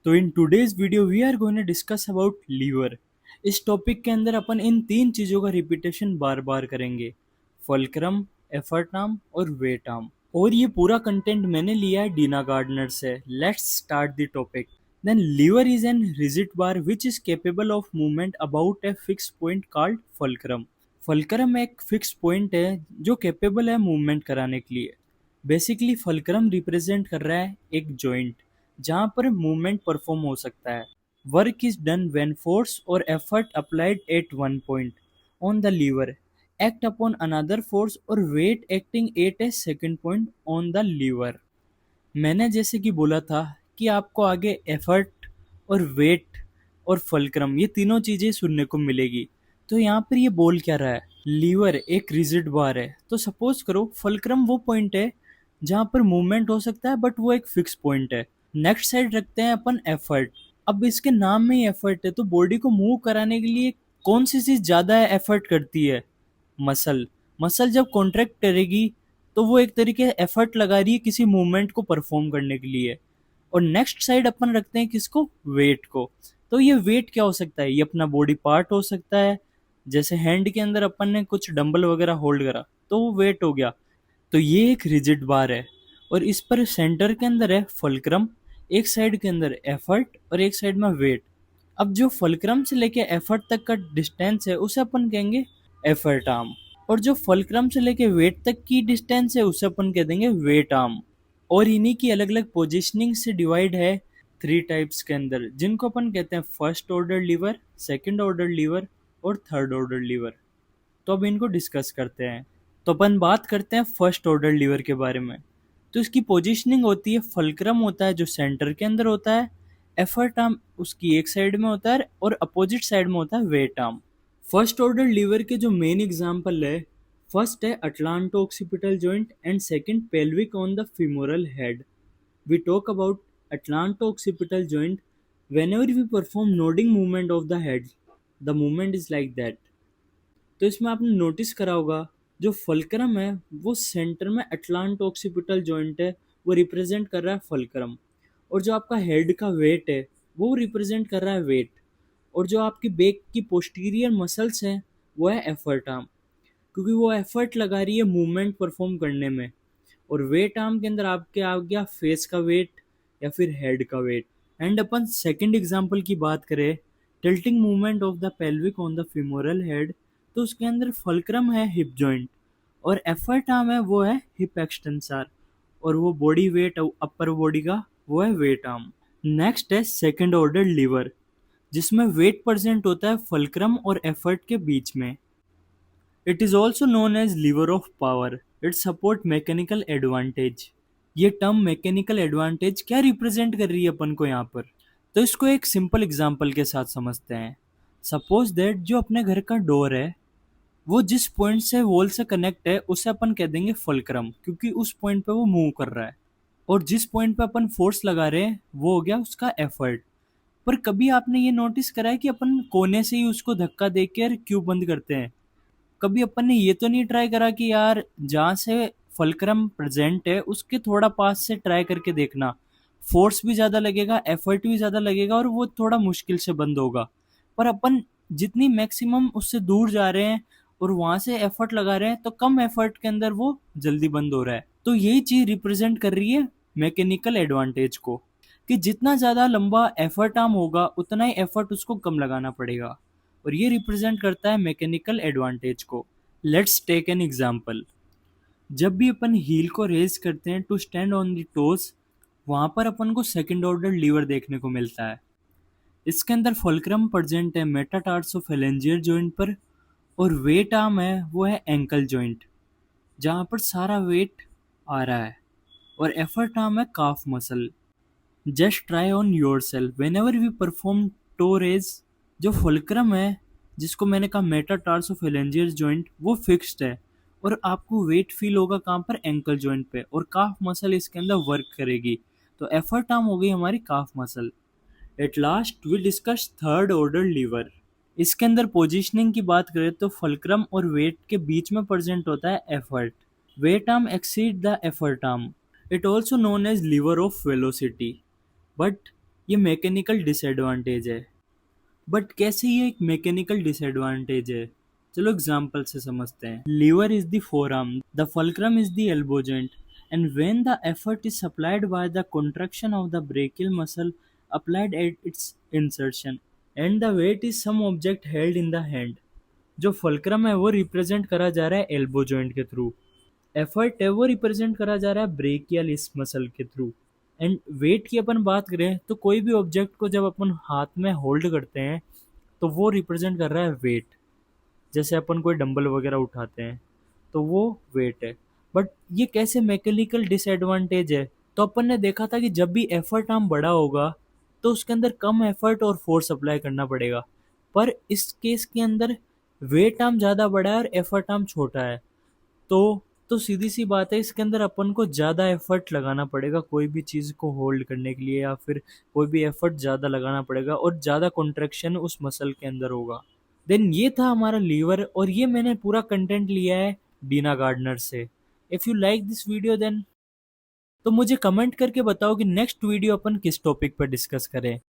तो in today's video we are going to discuss about lever. इस topic के अंदर अपन इन तीन चीजों का रिपीटेशन बार बार करेंगे। फुलक्रम, एफर्ट आर्म और वेट आर्म। और ये पूरा कंटेंट मैंने लिया है डीना गार्डनर से। Let's start the topic. Then lever is an rigid bar which is capable of movement about a fix point called fulcrum. Fulcrum एक फिक्स पॉइंट है जो कैपेबल है मूवमेंट कराने के लिए। बेसिकली फुलक्रम रिप्रेजेंट कर रहा है एक जॉइंट जहाँ पर मूवमेंट परफॉर्म हो सकता है। Work is done when force और effort applied at one point on the lever act upon another force or weight acting at a second point on the lever। मैंने जैसे कि बोला था कि आपको आगे एफर्ट और वेट और फुलक्रम ये तीनों चीजें सुनने को मिलेगी। तो यहाँ पर ये बोल क्या रहा है, लीवर एक रिजिड बार है। तो सपोज करो फुलक्रम वो पॉइंट है जहाँ पर मूवमेंट हो सकता है बट वो एक फिक्स पॉइंट है। नेक्स्ट साइड रखते हैं अपन एफर्ट। अब इसके नाम में ही एफर्ट है तो बॉडी को मूव कराने के लिए कौन सी चीज ज्यादा एफर्ट करती है? मसल। मसल जब कॉन्ट्रैक्ट करेगी तो वो एक तरीके एफर्ट लगा रही है किसी मूवमेंट को परफॉर्म करने के लिए। और नेक्स्ट साइड अपन रखते हैं किसको? वेट को। तो ये वेट क्या हो सकता है? ये अपना बॉडी पार्ट हो सकता है। जैसे हैंड के अंदर अपन ने कुछ डंबल वगैरह होल्ड करा तो वो वेट हो गया। तो ये एक रिजिड बार है और इस पर सेंटर के अंदर है फुलक्रम, एक साइड के अंदर एफर्ट और एक साइड में वेट। अब जो फुलक्रम से लेके एफर्ट तक का डिस्टेंस है उसे अपन कहेंगे एफर्ट आर्म। और जो फुलक्रम से लेके वेट तक की डिस्टेंस है उसे अपन कह देंगे वेट आर्म। और इन्हीं की अलग अलग पोजिशनिंग से डिवाइड है थ्री टाइप्स के अंदर, जिनको अपन कहते हैं first order liver, second order liver और थर्ड ऑर्डर लीवर। तो अब इनको डिस्कस करते हैं। तो अपन बात करते हैं फर्स्ट ऑर्डर लीवर के बारे में। तो इसकी पोजीशनिंग होती है, फुलक्रम होता है जो सेंटर के अंदर होता है, एफर्ट आर्म उसकी एक साइड में होता है और अपोजिट साइड में होता है weight arm. First order lever के जो मेन एग्जांपल है, फर्स्ट है atlanto occipital joint and second pelvic on the femoral head. We talk about atlanto-occipital joint whenever we perform nodding movement of the head. The movement is like that। तो इसमें आपने notice करा होगा जो fulcrum है वो centre में atlanto occipital joint है, वो रिप्रेजेंट कर रहा है फुलक्रम। और जो आपका हेड का वेट है वो रिप्रेजेंट कर रहा है वेट। और जो आपकी बैक की पोस्टीरियर मसल्स हैं वो है एफर्ट आर्म, क्योंकि वो एफर्ट लगा रही है मूवमेंट परफॉर्म करने में। और वेट आर्म के अंदर आपके आ गया फेस का वेट या फिर हेड का वेट। एंड अपन सेकंड एग्जांपल की बात करें, tilting movement of the pelvic on the femoral head, तो उसके अंदर फुलक्रम है हिप जॉइंट और एफर्ट आर्म है वो है हिप एक्सटेंसर। और वो बॉडी वेट अपर बॉडी का वो है वेट आर्म। नेक्स्ट है सेकंड ऑर्डर लीवर, जिसमें वेट प्रेजेंट होता है फुलक्रम और एफर्ट के बीच में। It is also known as lever of power. It support mechanical advantage. ये टर्म मैकेनिकल एडवांटेज क्या रिप्रेजेंट कर रही है अपन को यहाँ पर? तो इसको एक सिंपल एग्जांपल के साथ समझते हैं। सपोज दैट जो अपने घर का डोर है वो जिस पॉइंट से वॉल से कनेक्ट है उसे अपन कह देंगे फुलक्रम, क्योंकि उस पॉइंट पे वो मूव कर रहा है। और जिस पॉइंट पे अपन फोर्स लगा रहे हैं वो हो गया उसका एफर्ट। पर कभी आपने ये नोटिस करा है कि अपन कोने से ही उसको धक्का देकर क्यों बंद करते हैं? कभी अपन ने ये तो नहीं ट्राई करा कि यार जहाँ से फुलक्रम प्रेजेंट है उसके थोड़ा पास से ट्राई करके देखना, फोर्स भी ज़्यादा लगेगा, एफर्ट भी ज़्यादा लगेगा और वो थोड़ा मुश्किल से बंद होगा। पर अपन जितनी मैक्सिमम उससे दूर जा रहे हैं और वहाँ से एफर्ट लगा रहे हैं तो कम एफर्ट के अंदर वो जल्दी बंद हो रहा है। तो यही चीज़ रिप्रेजेंट कर रही है मैकेनिकल एडवांटेज को, कि जितना ज़्यादा लंबा एफर्ट आर्म होगा उतना ही एफर्ट उसको कम लगाना पड़ेगा। और ये रिप्रेजेंट करता है मैकेनिकल एडवांटेज को। Let's take an example. जब भी अपन हील को रेज करते हैं to stand on the toes, वहां पर अपन को सेकंड ऑर्डर लीवर देखने को मिलता है। इसके अंदर फुलक्रम प्रेजेंट है मेटाटार्सोफेलेंजियर जॉइंट पर और वेट आर्म है वो है एंकल जॉइंट, जहाँ पर सारा वेट आ रहा है। और एफर्ट आर्म है calf muscle. Just try on your self whenever we perform toe raise. जो फुलक्रम है जिसको मैंने कहा मेटाटार्सोफेलेंजियर जॉइंट वो फिक्स्ड है और आपको वेट फील होगा कहाँ पर? एंकल जॉइंट पे। और काफ मसल इसके अंदर वर्क करेगी। तो एफर्ट आर्म हो गई हमारी calf muscle. At last we discuss third order lever. इसके अंदर पोजीशनिंग की बात करें तो फुलक्रम और वेट के बीच में प्रेजेंट होता है effort. Weight arm exceed the effort arm. It also known as lever of velocity. But ये मैकेनिकल डिसएडवांटेज है। बट कैसे ये एक मैकेनिकल डिसएडवांटेज है, चलो एग्जांपल से समझते हैं। Lever is the forearm, the fulcrum is the elbow joint, and when the effort is supplied by the contraction of the brachial muscle applied at its insertion, and the weight is some object held in the hand। जो fulcrum है वो represent करा जा रहा है elbow joint के through, effort है वो रिप्रेजेंट करा जा रहा है ब्रेकियल इस मसल के थ्रू, एंड वेट की अपन बात करें तो कोई भी ऑब्जेक्ट को जब अपन हाथ में होल्ड करते हैं तो वो रिप्रेजेंट कर रहा है वेट। जैसे अपन कोई डंबल वगैरह उठाते हैं तो वो वेट है। बट ये कैसे मैकेनिकल डिसएडवांटेज है, तो अपन ने देखा था कि जब भी एफर्ट आर्म बड़ा होगा तो उसके अंदर कम एफर्ट और फोर्स अप्लाई करना पड़ेगा। पर इस केस के अंदर वेट आर्म ज़्यादा बड़ा है और एफर्ट आर्म छोटा है, तो सीधी सी बात है, इसके अंदर अपन को ज़्यादा एफर्ट लगाना पड़ेगा कोई भी चीज़ को होल्ड करने के लिए, या फिर कोई भी एफर्ट ज़्यादा लगाना पड़ेगा और ज़्यादा कॉन्ट्रैक्शन उस मसल के अंदर होगा। देन ये था हमारा लीवर, और ये मैंने पूरा कंटेंट लिया है डीना गार्डनर से। If you like this video then तो मुझे कमेंट करके बताओ कि नेक्स्ट वीडियो अपन किस टॉपिक पर डिस्कस करें।